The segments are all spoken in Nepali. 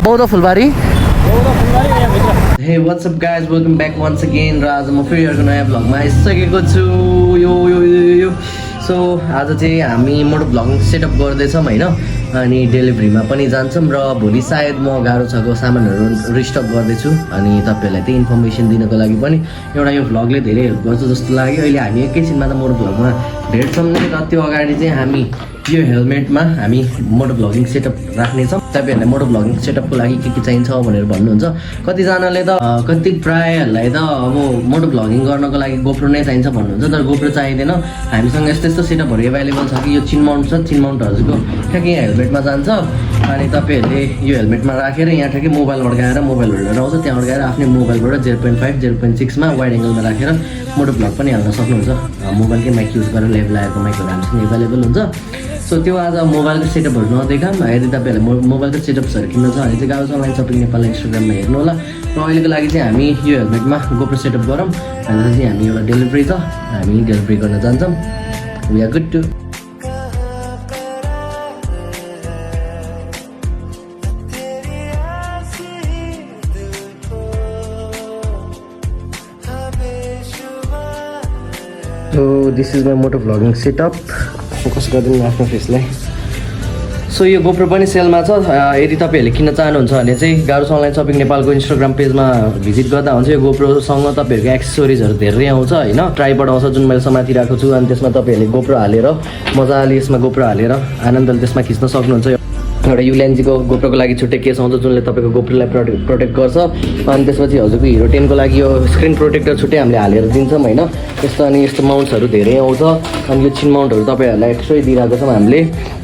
बौद्ध फुलबारी Hey, what's up guys? Welcome back once again. र आज म फेरि अर्को नयाँ भ्लगमा आइसकेको छु यो सो आज चाहिँ हामी मोटो भ्लगिङ सेटअप गर्दैछौँ होइन अनि डेलिभरीमा पनि जान्छौँ र भोलि सायद म गाह्रो छको सामानहरू रिस्टक गर्दैछु अनि तपाईँहरूलाई त्यही इन्फर्मेसन दिनको लागि पनि एउटा यो भ्लगले धेरै हेल्प गर्छ जस्तो लाग्यो। अहिले हामी एकैछिनमा त मोटो भ्लगमा भेट्छौँ नै र त्यो अगाडि चाहिँ हामी यो हेलमेटमा हामी मोटो भ्लगिङ सेटअप राख्नेछौँ। तपाईँहरूलाई मोटो भ्लगिङ सेटअपको लागि के चाहिन्छ भनेर भन्नुहुन्छ। कतिजनाले त कति प्रायःहरूलाई त अब मोटो भ्लगिङ गर्नको लागि गोप्रो नै चाहिन्छ भन्नुहुन्छ, तर गोप्रो चाहिँदैन। हामीसँग यस्तो यस्तो सेटअपहरू एभाइलेबल छ कि यो चिन माउन्ट छ, चिन माउन्टहरूको ठ्याक्कै यहाँ हेलमेटमा जान्छ अनि तपाईँहरूले यो हेलमेटमा राखेर यहाँ ठ्याक्कै मोबाइल अड्काएर मोबाइल होल्डर आउँछ, त्यहाँ अड्काएर आफ्नो मोबाइलबाट 0.5 0.6मा वाइड एङ्गलमा राखेर मोटो भ्लग पनि हाल्न सक्नुहुन्छ। मोबाइलकै माइक युज गरेर लेभल आएको माइकहरू हामीसँग एभाइलेबल हुन्छ। सो त्यो आज मोबाइलको सेटअपहरू नदेखाम। यदि तपाईँहरूलाई मोबाइलको सेटअप्सहरू किन्न छ भने चाहिँ गाउँछ अनलाइन सपिङ नेपाल इन्स्टाग्राममा हेर्नु होला। र अहिलेको लागि चाहिँ हामी यो हेलमेटमा गोप्रो सेटअप गरौँ भनेर चाहिँ हामी एउटा डेलिभरी छ, हामी डेलिभरी गर्न जान्छौँ। We are good to So this is my motor vlogging setup. Focus गरिदिनु आफ्नो फेसलाई। सो यो गोप्रो पनि सेलमा छ। यदि तपाईँहरूले किन्न चाहनुहुन्छ भने चाहिँ गाह्रो अनलाइन सपिङ नेपालको इन्स्टाग्राम पेजमा भिजिट गर्दा हुन्छ। यो गोप्रोसँग तपाईँहरूको एक्सेसरिजहरू धेरै आउँछ होइन। ट्राइपड आउँछ जुन मैले समाति राखेको छु अनि त्यसमा तपाईँहरूले गोप्रो हालेर मजाले यसमा गोप्रो हालेर आनन्दले त्यसमा खिच्न सक्नुहुन्छ। एउटा युलेन्जीको गोप्रोको लागि छुट्टै केस आउँछ जुनले तपाईँको गोप्रोलाई प्रोटेक्ट गर्छ। अनि त्यसपछि हजुरको हिरो 10को लागि यो स्क्रिन प्रोटेक्टर छुट्टै हामीले हालेर दिन्छौँ होइन। यस्तो अनि यस्तो माउन्ट्सहरू धेरै आउँछ अनि यो चिन माउन्टहरू तपाईँहरूलाई एक्स्ट्रै दिइरहेको छौँ हामीले।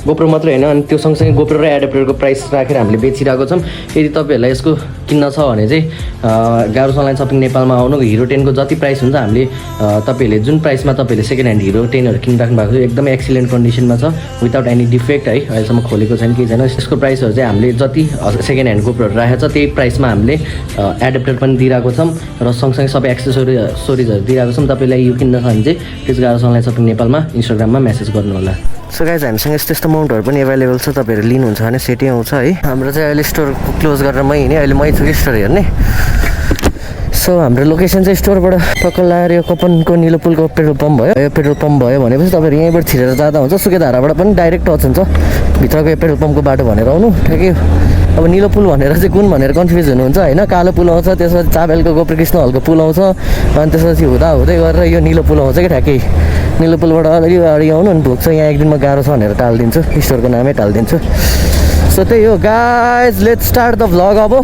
गोप्रो मात्रै होइन अनि त्यो सँगसँगै गोप्रो र एडाप्टरको प्राइस राखेर हामीले बेचिरहेको छौँ। यदि तपाईँहरूलाई यसको किन्न छ भने चाहिँ गाह्रो अनलाइन सपिङ नेपालमा आउनु। हिरो 10को जति प्राइस हुन्छ हामीले तपाईँहरूले जुन प्राइसमा तपाईँहरूले सेकेन्ड ह्यान्ड हिरो 10हरू किनिराख्नु भएको छ एकदमै एक्सिलेन्ट कन्डिसनमा छ, विदाउट एनी डिफेक्ट है। अहिलेसम्म खोलेको छैन केही छैन। यसको प्राइसहरू चाहिँ हामीले जति सेकेन्ड ह्यान्ड गोप्रोहरू राखेको छ त्यही प्राइसमा हामीले एडाप्टर पनि दिइरहेको छौँ र सँगसँगै सबै एक्सेसरिजहरू दिइरहेको छौँ। तपाईँलाई यो किन्न छ भने चाहिँ त्यस गाह्रो अनलाइन सपिङ नेपालमा इन्स्टाग्राममा मेसेज गर्नु होला। सो गाइज हामीसँग यस्तो यस्तो माउन्टहरू पनि एभाइलेबल छ। तपाईँहरू लिनुहुन्छ भने सेटै आउँछ है। हाम्रो चाहिँ अहिले स्टोर क्लोज गरेर मै हिँडेँ, अहिले मै छु कि स्टोर हेर्ने। सो हाम्रो लोकेसन चाहिँ स्टोरबाट टक्क लाएर यो कपनको निलो पुलको पेट्रोल पम्प भयो। यो पेट्रोल पम्प भयो भनेपछि तपाईँहरू यहीँबाट छिरेर जाँदा हुन्छ। सुकेधाराबाट पनि डाइरेक्ट टच हुन्छ भित्रको यो पेट्रोल पम्पको बाटो भनेर आउनु ठ्याक्कै। अब निलो पुल भनेर चाहिँ कुन भनेर कन्फ्युज हुनुहुन्छ होइन। कालो पुल आउँछ, त्यसपछि चाबेलको गोप्रो कृष्ण हलको पुल आउँछ अनि त्यसपछि हुँदा हुँदै गरेर यो निलो पुल आउँछ कि ठ्याक्कै। निलो पुलबाट अलिकति अगाडि आउनु अनि भोक चाहिँ यहाँ एक दिनमा गाह्रो छ भनेर टालिदिन्छु, स्टोरको नामै टालिदिन्छु। सो त्यही हो guys, let's start the vlog अब।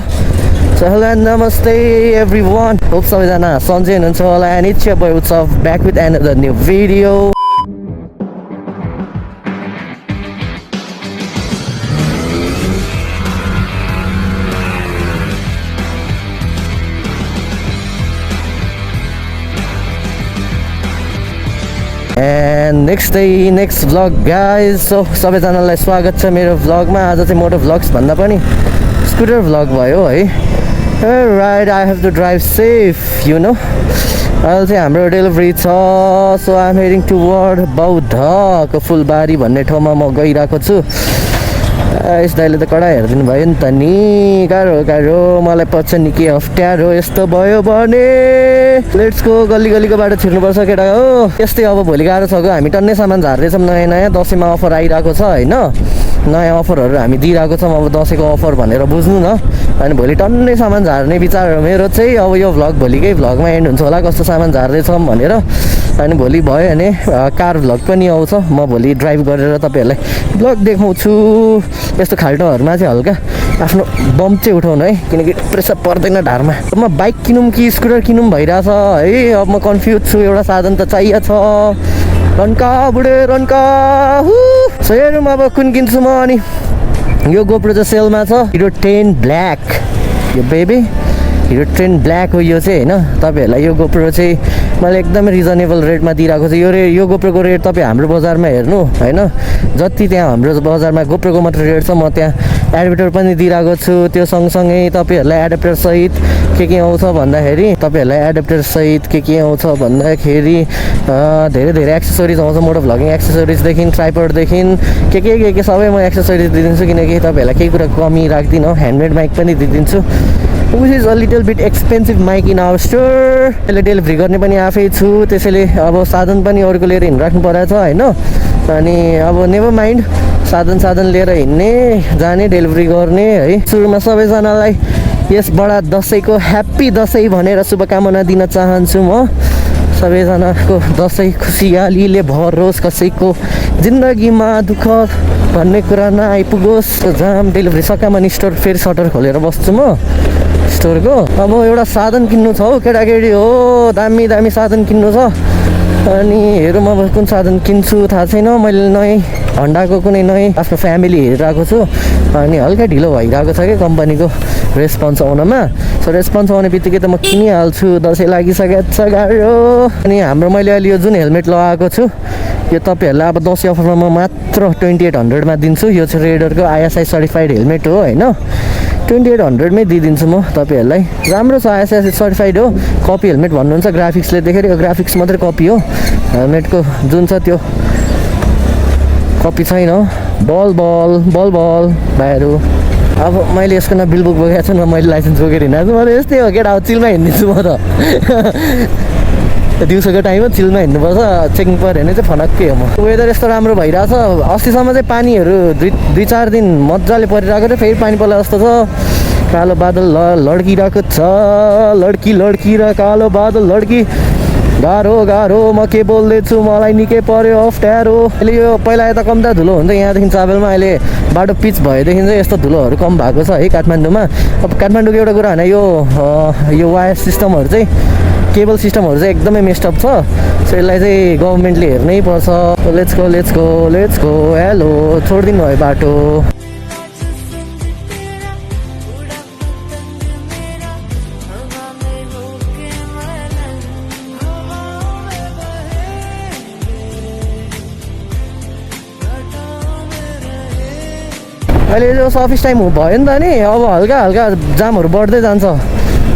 सो हेलो एन्ड नमस्ते एभ्रिवान, होप सबैजना सन्चै हुनुहुन्छ होला। एन्ड इट्स योर बोय उत्सव back with another new video. And next vlog guys. So सबैजनालाई स्वागत छ मेरो भ्लगमा। आज चाहिँ मोटो भ्लग्स भन्दा पनि स्कुटर भ्लग भयो है। Right, I have to drive safe you know. अहिले चाहिँ हाम्रो डेलिभरी छ। So I am heading toward बौद्धको फुलबारी भन्ने ठाउँमा म गइरहेको छु। यस दाइले त कडा हेरिदिनु भयो नि त नि। गाह्रो मलाई पछि निकै अप्ठ्यारो यस्तो भयो भने। लेट्स गो, गल्ली गल्लीको बाटो छिर्नुपर्छ केटा हो। यस्तै अब भोलि गाह्रो छ गो। हामी टन्नै सामान झार्दैछौँ, नयाँ दसैँमा अफर आइरहेको छ होइन। नयाँ अफरहरू हामी दिइरहेको छौँ। अब दसैँको अफर भनेर बुझ्नु न। अनि भोलि टन्नै सामान झार्ने विचार मेरो चाहिँ। अब यो भ्लग भोलिकै भ्लगमा एन्ड हुन्छ होला कस्तो सामान झार्दैछौँ भनेर। अनि भोलि भयो भने कार भ्लग पनि आउँछ। म भोलि ड्राइभ गरेर तपाईँहरूलाई भ्लग देखाउँछु। यस्तो खाल्टोहरूमा चाहिँ हल्का आफ्नो बम चाहिँ उठाउनु है, किनकि प्रेसर पर्दैन ढाडमा। म बाइक किनौँ कि स्कुटर किनौँ भइरहेछ है। अब म कन्फ्युज छु, एउटा साधन त चाहिएको छ। रन्का बुढे रन्का। सो हेरौँ अब कुन किन्छु म। अनि यो गोप्रो चाहिँ सेलमा छ, हिरो 10 ब्ल्याक यो बेबी। हिरो ट्रेन ब्ल्याक हो यो चाहिँ होइन। तपाईँहरूलाई यो गोप्रो चाहिँ मैले एकदमै रिजनेबल रेटमा दिइरहेको छु। यो गोप्रोको रेट तपाईँ हाम्रो बजारमा हेर्नु होइन, जति त्यहाँ हाम्रो बजारमा गोप्रोको मात्र रेट छ म त्यहाँ एडाप्टर पनि दिइरहेको छु। त्यो सँगसँगै तपाईँहरूलाई एडाप्टर सहित के आउँछ भन्दाखेरि तपाईँहरूलाई एडाप्टर सहित के आउँछ भन्दाखेरि धेरै धेरै एक्सेसरिज आउँछ। मोटो भ्लगिङ एक्सेसरिजदेखि ट्राइपडदेखि के सबै म एक्सेसरिज दिइदिन्छु, किनकि तपाईँहरूलाई केही कुरा कमी राख्दिनँ। ह्यान्डमेड माइक पनि दिइदिन्छु, which is a little bit expensive mic in our store. त्यसले डेलिभरी गर्ने पनि आफै छु, त्यसैले अब साधन पनि अरूको लिएर हिँडिराख्नु परेको छ होइन। अनि अब नेभर माइन्ड, साधन लिएर हिँड्ने जाने डेलिभरी गर्ने है। सुरुमा सबैजनालाई यस बडा दसैँको ह्याप्पी दसैँ भनेर शुभकामना दिन चाहन्छु म। सबैजनाको दसैँ खुसियालीले भरोस्, कसैको जिन्दगीमा दुःख भन्ने कुरा नआइपुगोस्। जाम डेलिभरी सकामा नि स्टोर फेरि सटर खोलेर बस्छु म स्टोरको। अब एउटा साधन किन्नु छ हौ केटाकेटी हो, दामी दामी साधन किन्नु छ। अनि हेरौँ अब कुन साधन किन्छु थाहा छैन। मैले नयाँ हन्डाको कुनै नयाँ आफ्नो फ्यामिली हेरिरहेको छु, अनि हल्का ढिलो भइरहेको छ कि कम्पनीको रेस्पोन्स आउनमा। सो रेस्पोन्स आउने बित्तिकै त म किनिहाल्छु, दसैँ लागिसकेको छ गाह्रो। अनि हाम्रो मैले अहिले यो जुन हेलमेट लगाएको छु यो तपाईँहरूलाई अब दसैँ अफरमा म मात्र 2800मा दिन्छु। यो चाहिँ रेडरको ISI सर्टिफाइड हेलमेट हो होइन, 2800मै दिइदिन्छु म तपाईँहरूलाई। राम्रो छ, ISI सर्टिफाइड हो। कपी हेलमेट भन्नुहुन्छ ग्राफिक्सले देखेर, यो ग्राफिक्स मात्रै कपी हो, हेलमेटको जुन छ त्यो कपी छैन। बल भाइहरू, अब मैले यसको न बिल बुक बोकेको छु न मैले लाइसेन्स बोकेर हिँडेको छु। म त यस्तै हो केटा, चिलमा हिँडिदिन्छु म त। दिउँसोको टाइममा चिलमा हिँड्नुपर्छ, चेकिङ पऱ्यो भने चाहिँ फनक्कै हो म। वेदर यस्तो राम्रो भइरहेछ, अस्तिसम्म चाहिँ पानीहरू दुई चार दिन मजाले परिरहेको थियो, फेरि पानी पर्ला जस्तो छ। कालो बादल लड्किरहेको छ, लड्की र कालो बादल लड्की। गाह्रो म के बोल्दैछु, मलाई निकै पर्यो अप्ठ्यारो। अहिले यो पहिला यता कम्ता धुलो हुन्छ यहाँदेखि चाबेलमा, अहिले बाटो पिच भएदेखि चाहिँ यस्तो धुलोहरू कम भएको छ है काठमाडौँमा। अब काठमाडौँको एउटा कुरा होइन, यो वायर सिस्टमहरू चाहिँ केबल सिस्टमहरू चाहिँ एकदमै मेस्टअप छ। सो यसलाई चाहिँ गभर्मेन्टले हेर्नै पर्छ। लेट्स गो हेलो, छोडिदिनु भयो बाटो। अहिले जो अफिस टाइम भयो नि त नि, अब हल्का जामहरू बढ्दै जान्छ।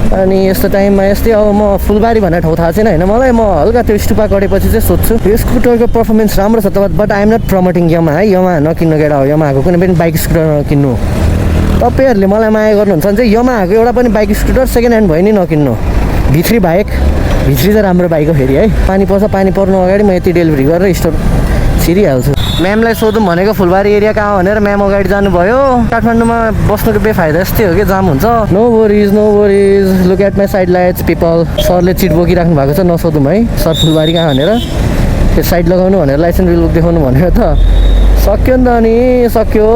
अनि यस्तो टाइममा यस्तै अब म फुलबारी भन्ने ठाउँ थाहा छैन होइन मलाई, म हल्का त्यो स्टुपा गरेपछि चाहिँ सोध्छु यो स्कुटरको पर्फर्मेन्स राम्रो छ त, बट आइएम नट प्रमोटिङ यमा नकिन्नु केटा हो। यमाको कुनै पनि बाइक स्कुटर नकिन्नु। तपाईँहरूले मलाई माया गर्नुहुन्छ भने चाहिँ यमाको एउटा पनि बाइक स्कुटर सेकेन्ड ह्यान्ड भयो नि नकिन्नु। भित्री बाइक, भित्री चाहिँ राम्रो बाइक हो फेरि है। पानी पर्छ, पानी पर्नु अगाडि म यति डेलिभरी गरेर स्टोर छिरिहाल्छु। म्यामलाई सोधौँ भनेको फुलबारी एरिया कहाँ भनेर, म्याम अगाडि जानुभयो। काठमाडौँमा बस्नुको बेफाइदा यस्तै हो कि जाम हुन्छ। No worries look at my side lights people. सरले चिट बोकिराख्नु भएको छ, नसोधौँ है सर फुलबारी कहाँ भनेर। त्यो साइड लगाउनु भनेर लाइसेन्स बिल बुक देखाउनु भनेर त सक्यो नि त। अनि सक्यो।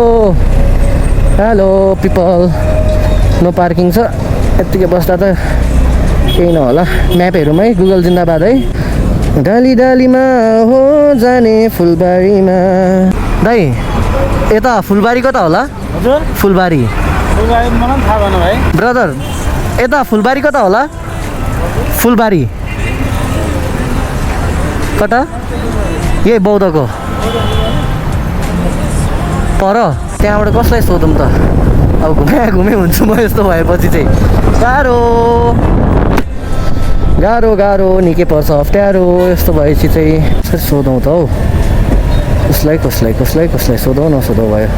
हेलो पिपल, नो पार्किङ छ, यत्तिकै बस्दा त केही नहोला। म्याप हेरौँ है, गुगल जिन्दाबाद है। डालीमा हो जाने फुलबारीमा। दाइ यता फुलबारी कता होला? हजुर फुलबारी मलाई थाहा भएन भाइ। ब्रदर यता फुलबारी कता होला? फुलबारी कता? यही बौद्धको पर। त्यहाँबाट कसलाई सोधौँ त, अब घुमे हुन्छु म यस्तो भएपछि चाहिँ। गाह्रो निकै पर्छ, अप्ठ्यारो यस्तो भएपछि चाहिँ। सोधौँ त हौ, कसलाई सोधौँ नसोधौँ भयो।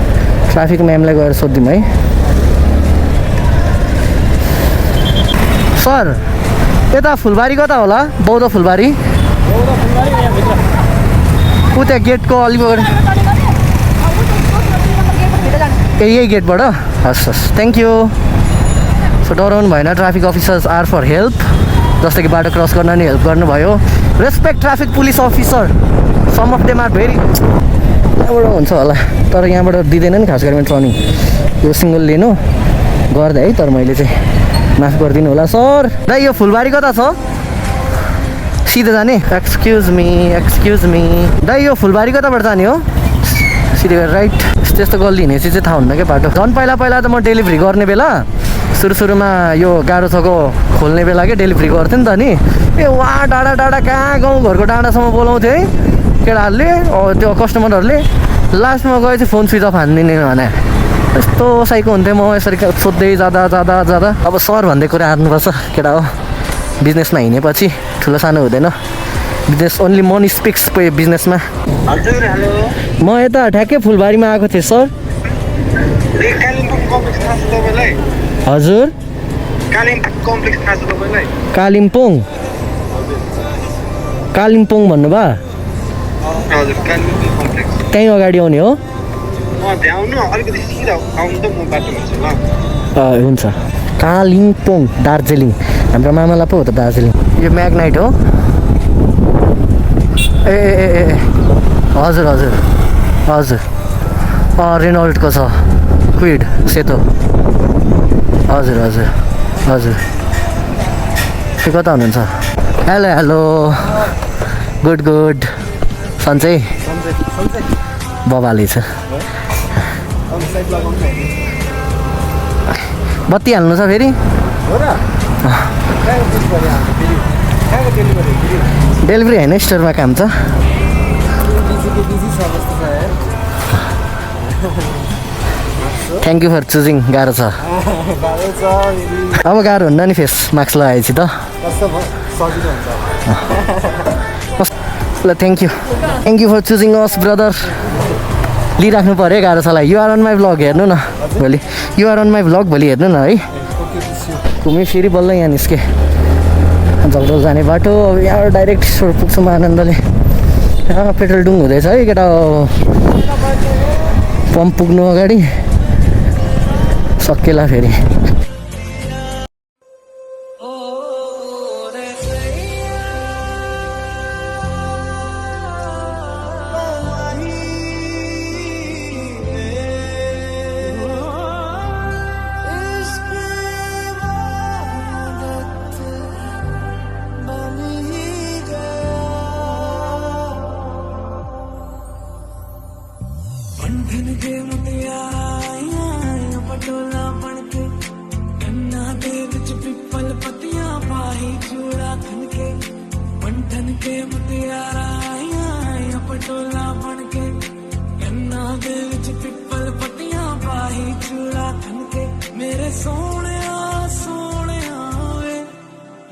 ट्राफिक म्यामलाई गएर सोधिदिउँ है। सर यता फुलबारी कता होला? बौद्ध फुलबारी उता गेटको अलिक अगाडि। ए यही गेटबाट? हस् थ्याङ्क यू। सो डराउनु भएन, traffic officers are for help. जस्तो कि बाटो क्रस गर्न नि हेल्प गर्नुभयो। Respect traffic police officer, some of them are very. यहाँबाट हुन्छ होला, तर यहाँबाट दिँदैन नि खास गरी ट्रनिङ। यो सिङ्गल लेन हो गर्दा है, तर मैले चाहिँ माफ गरिदिनु होला सर। दाइ यो फुलबारी कता छ? सिधै जाने? एक्सक्युज मी दाइ यो फुलबारी कताबाट जाने हो? सिधै गएर राइट। यस्तो गल्ली हिँडेपछि चाहिँ थाहा हुन्न क्या बाटो। झन् पहिला त म डेलिभरी गर्ने बेला सुरुमा यो गाह्रो छको खोल्ने बेला के डेलिभरी गर्थ्यो नि त नि ए वहाँ डाँडा डाँडा कहाँ गाउँघरको डाँडासम्म बोलाउँथ्यो है केटाहरूले त्यो कस्टमरहरूले लास्टमा गए चाहिँ फोन स्विच अफ हानिदिने भने यस्तो साइको हुन्थ्यो म यसरी सोध्दै जाँदा अब सर भन्ने कुरा हार्नुपर्छ केटा हो बिजनेसमा हिँडेपछि ठुलो सानो हुँदैन बिजनेस ओन्ली मनी स्पिक्स बिजनेसमा हजुर हेलो म यता ठ्याक्कै फुलबारीमा आएको थिएँ सर कालिम्पोङ कम्प्लेक्स थाहा छ तपाईँलाई हजुर कालिम्पोङ कम्प्लेक्स थाहा छ तपाईँलाई कालिम्पोङ भन्नुभयो हजुर कालिम्पोङ कम्प्लेक्स त्यहीँ अगाडि आउने हो भ्याउनु अलिकति सिधा आउनु त म बाटो भन्छु ल हुन्छ कालिम्पोङ दार्जिलिङ हाम्रो मामालाई पो हो त दार्जिलिङ यो म्याग्नाइट हो ए हजुर रेनल्डको छ क्विड सेतो हजुर के कता हुनुहुन्छ हेलो गुड सन्चै बबाले छ बत्ती हाल्नु छ फेरि डेलिभरी होइन स्टोरमा काम छ थ्याङ्क यू फर चुजिङ गाह्रो छ अब गाह्रो हुन्न नि फेस मास्क लगाएपछि त ल thank you for choosing us brother लिइराख्नु पऱ्यो गाह्रो छलाई युआर अन माई भ्लग हेर्नु न भोलि युआर अन माई भ्लग भोलि हेर्नु न है घुमी फेरि बल्ल यहाँ निस्केँ जगडोल जाने बाटो अब यहाँ डाइरेक्ट स्टोर पुग्छौँ आनन्दले पेट्रोल डुङ हुँदैछ है केटा पम्प पुग्नु अगाडि सकेला फेरि पटोला बनके गन्ना दे विच पिपल पत्तियां पाही चूड़ा खनके पंठन के मुटियारा आया पटोला बनके गन्ना दे विच पिपल पत्तियां पाही चूड़ा खनके मेरे सोने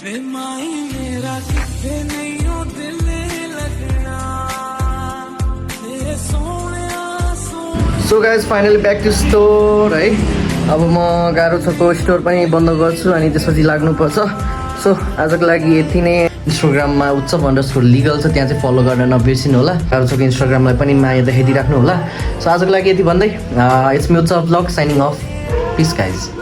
वे माई मेरा किथे नहीं हो दिल लगना मेरे सोने so guys finally back to store है अब म गाह्रो छको स्टोर पनि बन्द गर्छु अनि त्यसपछि लाग्नुपर्छ सो आजको लागि यति नै इन्स्टाग्राममा उत्सव अन्डरस्कोर लिगल छ त्यहाँ चाहिँ फलो गर्न नबिर्सिनु होला गाह्रो छको इन्स्टाग्रामलाई पनि माया देखाइदिइराख्नु होला सो आजको लागि यति भन्दै इट्स मी उत्सव blog shining of piece guys